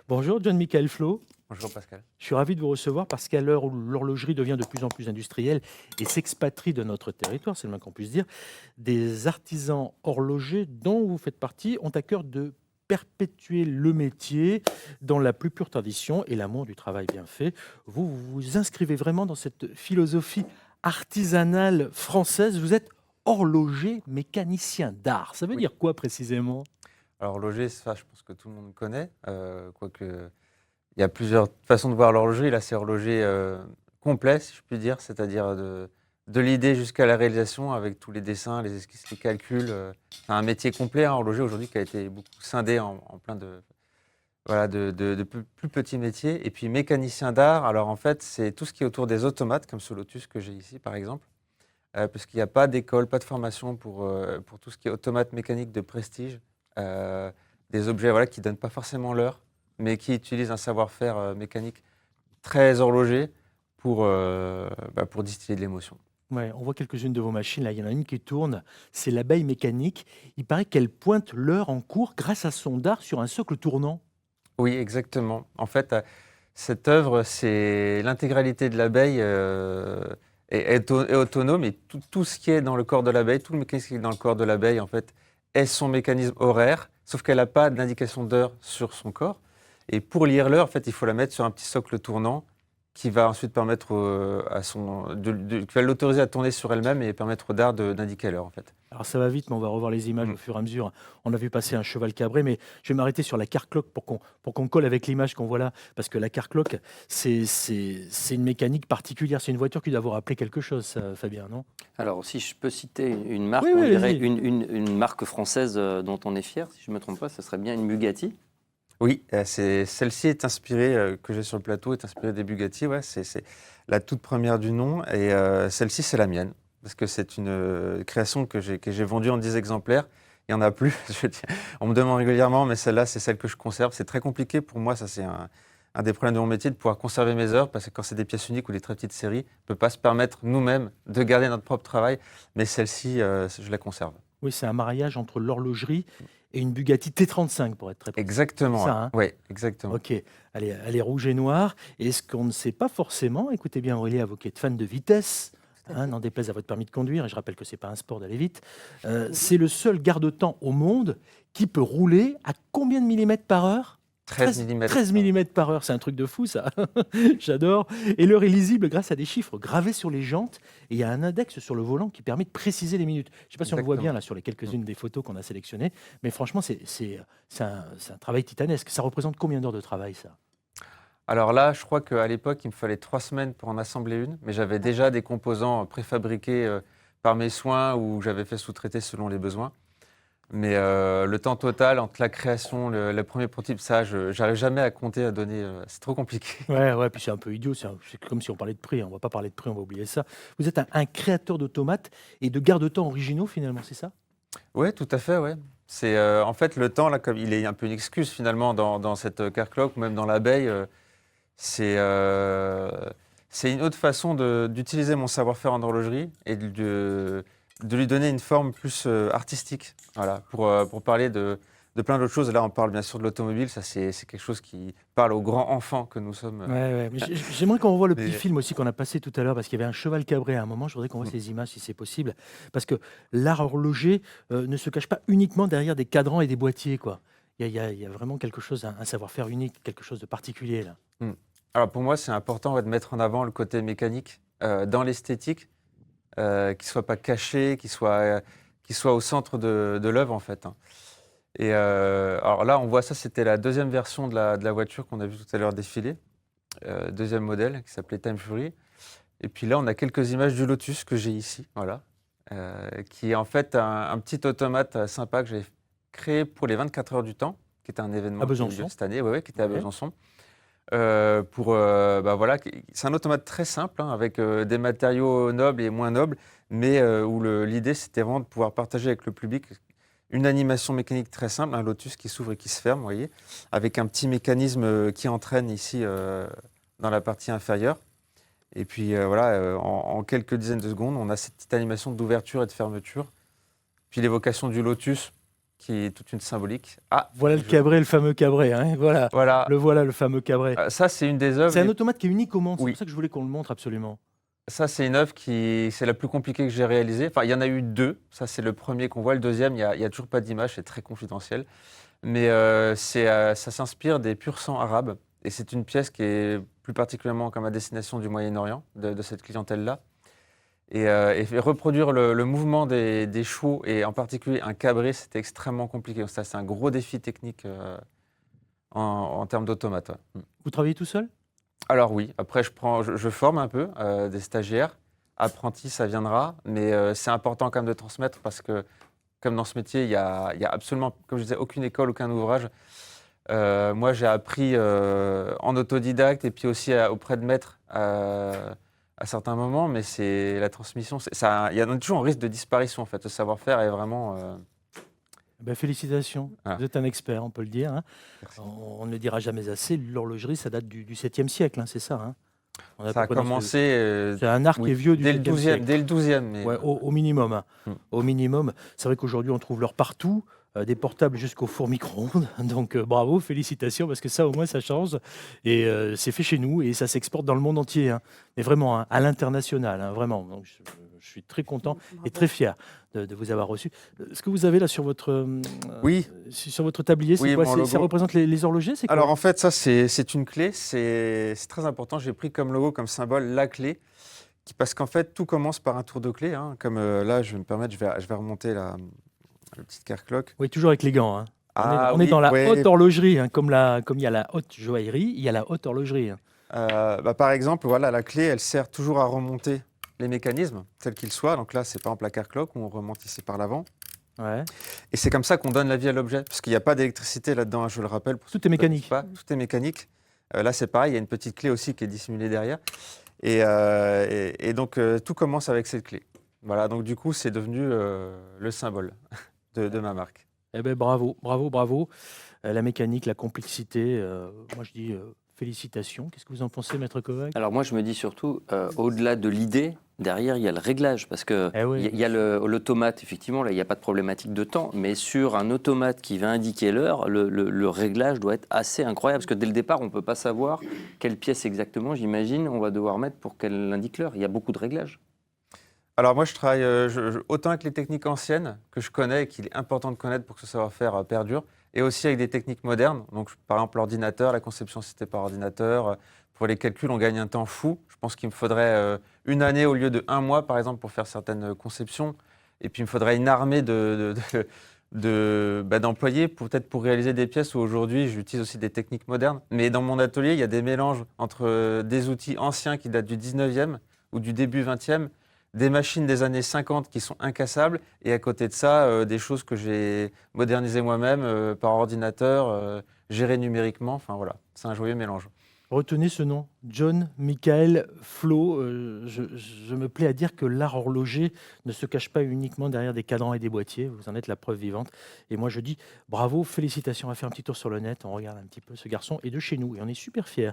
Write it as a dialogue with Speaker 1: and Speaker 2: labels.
Speaker 1: Bonjour, John-Michael Flo.
Speaker 2: Bonjour Pascal.
Speaker 1: Je suis ravi de vous recevoir parce qu'à l'heure où l'horlogerie devient de plus en plus industrielle et s'expatrie de notre territoire, c'est le moins qu'on puisse dire, des artisans horlogers dont vous faites partie ont à cœur de perpétuer le métier dans la plus pure tradition et l'amour du travail bien fait. Vous vous inscrivez vraiment dans cette philosophie artisanale française. Vous êtes horloger mécanicien d'art. Ça veut
Speaker 2: Oui.
Speaker 1: dire quoi précisément?
Speaker 2: Alors horloger, ça je pense que tout le monde connaît, quoique il y a plusieurs façons de voir l'horlogerie. Là, c'est horloger complet, si je puis dire, c'est-à-dire de l'idée jusqu'à la réalisation avec tous les dessins, les esquisses, les calculs. C'est un métier complet, hein, horloger aujourd'hui qui a été beaucoup scindé en plein de, voilà, de plus petits métiers. Et puis mécanicien d'art, alors en fait, c'est tout ce qui est autour des automates, comme ce Lotus que j'ai ici par exemple. Parce qu'il n'y a pas d'école, pas de formation pour tout ce qui est automate mécanique de prestige. Heu, des objets, voilà, qui ne donnent pas forcément l'heure, mais qui utilisent un savoir-faire, mécanique très horloger pour distiller de l'émotion.
Speaker 1: Ouais, on voit quelques-unes de vos machines. Là, il y en a une qui tourne. C'est l'abeille mécanique. Il paraît qu'elle pointe l'heure en cours grâce à son dard sur un socle tournant.
Speaker 2: Oui, exactement. En fait, cette œuvre, c'est l'intégralité de l'abeille, est autonome et tout ce qui est dans le corps de l'abeille, tout le mécanisme qui est dans le corps de l'abeille, en fait, est son mécanisme horaire, sauf qu'elle n'a pas d'indication d'heure sur son corps et pour lire l'heure, en fait, il faut la mettre sur un petit socle tournant qui va ensuite permettre, à son qui va l'autoriser à tourner sur elle-même et permettre au dard d'indiquer l'heure, en fait.
Speaker 1: Alors ça va vite, mais on va revoir les images
Speaker 2: Mmh.
Speaker 1: au fur et à mesure. On a vu passer un cheval cabré, mais je vais m'arrêter sur la car-clock pour qu'on colle avec l'image qu'on voit là. Parce que la car-clock, c'est une mécanique particulière. C'est une voiture qui doit vous rappeler quelque chose, ça, Fabien, non?
Speaker 3: Alors, si je peux citer une
Speaker 1: Oui,
Speaker 3: marque, on
Speaker 1: oui,
Speaker 3: dirait
Speaker 1: allez-y.
Speaker 3: une marque française dont on est fier, si je ne me trompe pas, ce serait bien une Bugatti.
Speaker 2: Oui, celle-ci est inspirée, que j'ai sur le plateau, est inspirée des Bugatti, ouais, c'est la toute première du nom et celle-ci, c'est la mienne. Parce que c'est une, création que j'ai vendue en 10 exemplaires. Il y en a plus, je veux dire, on me demande régulièrement, mais celle-là, c'est celle que je conserve. C'est très compliqué pour moi, ça c'est un des problèmes de mon métier, de pouvoir conserver mes œuvres, parce que quand c'est des pièces uniques ou des très petites séries, on ne peut pas se permettre nous-mêmes de garder notre propre travail, mais celle-ci, je la conserve.
Speaker 1: Oui, c'est un mariage entre l'horlogerie et une Bugatti T35, pour être très précis. C'est
Speaker 2: Exactement, ouais.
Speaker 1: ça, hein?
Speaker 2: Ouais, exactement.
Speaker 1: OK. Elle est rouge et noire et ce qu'on ne sait pas forcément, écoutez bien Aurélie, vous qui êtes fan de vitesse,
Speaker 2: Tout à
Speaker 1: hein,
Speaker 2: fait.
Speaker 1: n'en déplaise à votre permis de conduire et je rappelle que c'est pas un sport d'aller vite, c'est le seul garde-temps au monde qui peut rouler à combien de millimètres par heure?
Speaker 2: 13
Speaker 1: 13
Speaker 2: millimètres.
Speaker 1: 13 millimètres par heure, c'est un truc de fou ça. J'adore et l'heure est lisible grâce à des chiffres gravés sur les jantes et il y a un index sur le volant qui permet de préciser les minutes. Je ne sais pas si on le voit bien
Speaker 2: Exactement.
Speaker 1: là sur les
Speaker 2: Mmh.
Speaker 1: quelques-unes des photos qu'on a sélectionnées, mais franchement c'est un travail titanesque. Ça représente combien d'heures de travail ça?
Speaker 2: Alors là, je crois qu'à l'époque, il me fallait 3 semaines pour en assembler une, mais j'avais déjà des composants, préfabriqués, par mes soins ou j'avais fait sous-traiter selon les besoins. Mais, le temps total entre la création, le 1er prototype, ça, je j'arrive jamais à compter, à donner, c'est trop compliqué.
Speaker 1: Ouais, ouais, puis c'est un peu idiot, c'est comme si on parlait de prix, hein. On va pas parler de prix, on va oublier ça. Vous êtes un créateur d'automates et de garde-temps originaux finalement, c'est ça?
Speaker 2: Ouais, tout à fait, ouais. C'est, en fait, le temps, là, comme il est un peu une excuse finalement dans cette, car clock ou même dans l'abeille, c'est, heu, c'est une autre façon d'utiliser mon savoir-faire en horlogerie et de lui donner une forme plus, artistique. Voilà, pour parler de plein d'autres choses. Là, on parle bien sûr de l'automobile, ça c'est quelque chose qui parle aux grands enfants que nous sommes,
Speaker 1: Ouais, ouais, mais j'aimerais qu'on revoie le petit
Speaker 2: mais
Speaker 1: film aussi qu'on a passé tout à l'heure parce qu'il y avait un cheval cabré à un moment. Je voudrais qu'on voit
Speaker 2: mmh.
Speaker 1: ces images si c'est possible. Parce que l'art horloger, ne se cache pas uniquement derrière des cadrans et des boîtiers, quoi. Il y a vraiment quelque chose, un savoir-faire unique, quelque chose de particulier là.
Speaker 2: Mmh. Alors pour moi, c'est important, ouais, de mettre en avant le côté mécanique, dans l'esthétique, qu'il ne soit pas caché, qu'il soit au centre de l'œuvre, en fait, hein. Et alors là, on voit ça, c'était la deuxième version de la voiture qu'on a vue tout à l'heure défiler, 2e modèle qui s'appelait Time Fury. Et puis là, on a quelques images du Lotus que j'ai ici, voilà, qui est en fait un petit automate, sympa que j'ai créé pour les 24 heures du temps, qui était un
Speaker 1: À
Speaker 2: événement qui a eu lieu
Speaker 1: Besançon.
Speaker 2: cette année, ouais, ouais, qui était à
Speaker 1: Ouais.
Speaker 2: Besançon. Bah, voilà, c'est un automate très simple, hein, avec, des matériaux nobles et moins nobles, mais où l'idée, c'était vraiment de pouvoir partager avec le public une animation mécanique très simple, un Lotus qui s'ouvre et qui se ferme, vous voyez? Avec un petit mécanisme, qui entraîne ici, dans la partie inférieure et puis, voilà, en quelques dizaines de secondes, on a cette petite animation d'ouverture et de fermeture. Puis l'évocation du Lotus, qui est toute une symbolique. Ah,
Speaker 1: Voilà le cabré, le fameux cabré. Hein, voilà.
Speaker 2: Voilà.
Speaker 1: Voilà le fameux cabré.
Speaker 2: Ça, c'est une des œuvres.
Speaker 1: C'est un automate qui est unique au monde. C'est
Speaker 2: Oui.
Speaker 1: pour ça que je voulais qu'on le montre absolument.
Speaker 2: Ça, c'est une œuvre c'est la plus compliquée que j'ai réalisée. Enfin, il y en a eu 2. Ça, c'est le premier qu'on voit. Le deuxième, il y a toujours pas d'image, c'est très confidentiel. Mais ça s'inspire des pur sang arabes. Et c'est une pièce qui est plus particulièrement comme à destination du Moyen-Orient, de cette clientèle-là. Et reproduire le mouvement des chevaux, et en particulier un cabré, c'était extrêmement compliqué. Donc ça, c'est un gros défi technique en termes d'automate. Ouais.
Speaker 1: Vous travaillez tout seul?
Speaker 2: Alors oui, après je forme un peu des stagiaires, apprentis, ça viendra, mais c'est important quand même de transmettre parce que comme dans ce métier, il y a absolument, comme je disais, aucune école, aucun ouvrage. Moi, j'ai appris en autodidacte et puis aussi auprès de maîtres à certains moments, mais c'est la transmission, il y a toujours un risque de disparition en fait. Le savoir-faire est vraiment.
Speaker 1: Ben, félicitations,
Speaker 2: Voilà.
Speaker 1: vous êtes un expert, on peut le dire. Hein.
Speaker 2: Merci.
Speaker 1: On ne le dira jamais assez, l'horlogerie, ça date du 7e siècle, hein, c'est ça. Hein. On est à
Speaker 2: Ça
Speaker 1: peu
Speaker 2: a
Speaker 1: près dans
Speaker 2: commencé
Speaker 1: c'est un art qui
Speaker 2: oui,
Speaker 1: est vieux du
Speaker 2: dès le
Speaker 1: 7e
Speaker 2: 12e,
Speaker 1: siècle.
Speaker 2: dès le 12e. Mais
Speaker 1: Ouais, au minimum. Hein.
Speaker 2: Mm.
Speaker 1: Au minimum. C'est vrai qu'aujourd'hui, on trouve l'or partout, des portables jusqu'au four micro-ondes. Donc bravo, félicitations, parce que ça, au moins, ça change. Et c'est fait chez nous et ça s'exporte dans le monde entier. Hein. Mais vraiment, hein, à l'international, hein, vraiment. Donc, je suis très content et très fier de vous avoir reçu. Ce que vous avez là sur votre,
Speaker 2: Oui.
Speaker 1: sur votre tablier, c'est
Speaker 2: Oui,
Speaker 1: quoi?
Speaker 2: mon
Speaker 1: Ça
Speaker 2: logo.
Speaker 1: représente les horlogers, c'est quoi?
Speaker 2: Alors en fait, ça c'est une clé, c'est très important. J'ai pris comme logo, comme symbole, la clé, parce qu'en fait tout commence par un tour de clé. Hein, comme là, je vais me permettre, je vais remonter le petit car-clock.
Speaker 1: Oui, toujours avec les gants. Hein. On est
Speaker 2: Oui,
Speaker 1: dans la
Speaker 2: ouais.
Speaker 1: haute horlogerie, hein, comme il y a la haute joaillerie, il y a la haute horlogerie. Hein.
Speaker 2: Par exemple, voilà, la clé, elle sert toujours à remonter les mécanismes, tels qu'ils soient. Donc là, c'est par exemple la car-clock, où on remonte ici par l'avant.
Speaker 1: Ouais.
Speaker 2: Et c'est comme ça qu'on donne la vie à l'objet, parce qu'il n'y a pas d'électricité là-dedans, hein, je le rappelle. Pour
Speaker 1: Tout est mécanique.
Speaker 2: Tout est mécanique. Là, c'est pareil, il y a une petite clé aussi qui est dissimulée derrière. Et donc, tout commence avec cette clé. Voilà, donc du coup, c'est devenu le symbole de ma marque.
Speaker 1: Eh ben bravo, bravo, bravo. La mécanique, la complexité, moi je dis félicitations. Qu'est-ce que vous en pensez, Maître Kovac?
Speaker 3: Alors moi, je me dis surtout, au-delà de l'idée, derrière, il y a le réglage, parce que
Speaker 1: Eh oui.
Speaker 3: il y a l'automate, effectivement, là, il n'y a pas de problématique de temps, mais sur un automate qui va indiquer l'heure, le réglage doit être assez incroyable, parce que dès le départ, on ne peut pas savoir quelle pièce exactement, j'imagine, on va devoir mettre pour qu'elle indique l'heure. Il y a beaucoup de réglages.
Speaker 2: Alors moi, je travaille autant avec les techniques anciennes que je connais et qu'il est important de connaître pour que ce savoir-faire perdure, et aussi avec des techniques modernes. Donc par exemple l'ordinateur, la conception c'était par ordinateur. Pour les calculs, on gagne un temps fou. Je pense qu'il me faudrait une année au lieu de 1 mois, par exemple, pour faire certaines conceptions. Et puis il me faudrait une armée d'employés, peut-être pour réaliser des pièces où aujourd'hui j'utilise aussi des techniques modernes. Mais dans mon atelier, il y a des mélanges entre des outils anciens qui datent du 19e ou du début 20e, des machines des années 50 qui sont incassables, et à côté de ça, des choses que j'ai modernisées moi-même par ordinateur, gérées numériquement. Enfin voilà, c'est un joyeux mélange.
Speaker 1: Retenez ce nom, John Michael Flo. Je me plais à dire que l'art horloger ne se cache pas uniquement derrière des cadrans et des boîtiers. Vous en êtes la preuve vivante. Et moi, je dis bravo, félicitations. On va faire un petit tour sur le net. On regarde un petit peu ce garçon est de chez nous et on est super fiers.